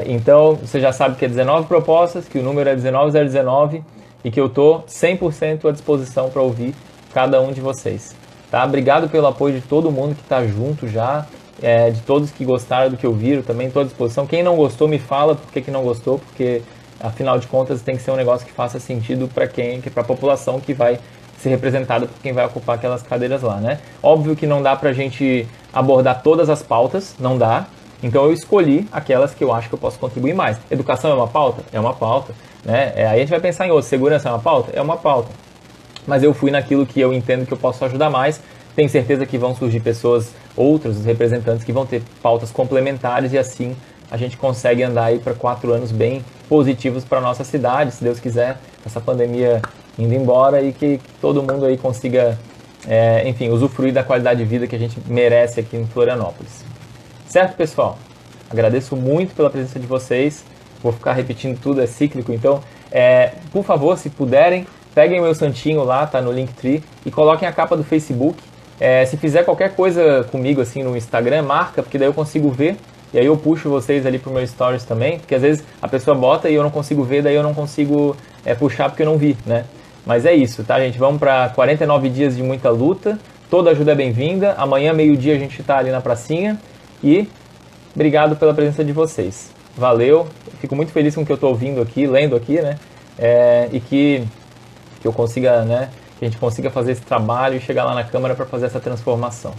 A: Então você já sabe que é 19 propostas, que o número é 19019 e que eu estou 100% à disposição para ouvir cada um de vocês. Tá? Obrigado pelo apoio de todo mundo que está junto já, de todos que gostaram do que ouviram, também estou à disposição. Quem não gostou, me fala por que não gostou, porque afinal de contas tem que ser um negócio que faça sentido para a população que vai ser representada por quem vai ocupar aquelas cadeiras lá, né? Óbvio que não dá pra gente abordar todas as pautas, não dá. Então eu escolhi aquelas que eu acho que eu posso contribuir mais. Educação é uma pauta? É uma pauta, né? Aí a gente vai pensar em outro. Segurança é uma pauta? É uma pauta. Mas eu fui naquilo que eu entendo que eu posso ajudar mais. Tenho certeza que vão surgir outros representantes que vão ter pautas complementares e assim a gente consegue andar aí para 4 anos bem positivos para nossa cidade, se Deus quiser, essa pandemia indo embora e que todo mundo aí consiga, enfim, usufruir da qualidade de vida que a gente merece aqui em Florianópolis. Certo, pessoal? Agradeço muito pela presença de vocês. Vou ficar repetindo tudo, é cíclico. Então, por favor, se puderem, peguem o meu santinho lá, tá no Linktree, e coloquem a capa do Facebook. Se fizer qualquer coisa comigo assim no Instagram, marca, porque daí eu consigo ver. E aí eu puxo vocês ali pro meu stories também, porque às vezes a pessoa bota e eu não consigo ver, daí eu não consigo puxar porque eu não vi, né? Mas é isso, tá, gente? Vamos para 49 dias de muita luta. Toda ajuda é bem-vinda. Amanhã, meio-dia, a gente tá ali na pracinha. E obrigado pela presença de vocês. Valeu. Fico muito feliz com o que eu tô ouvindo aqui, lendo aqui, né? E que eu consiga, né? Que a gente consiga fazer esse trabalho e chegar lá na Câmara para fazer essa transformação.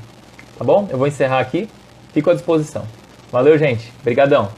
A: Tá bom? Eu vou encerrar aqui. Fico à disposição. Valeu, gente. Obrigadão.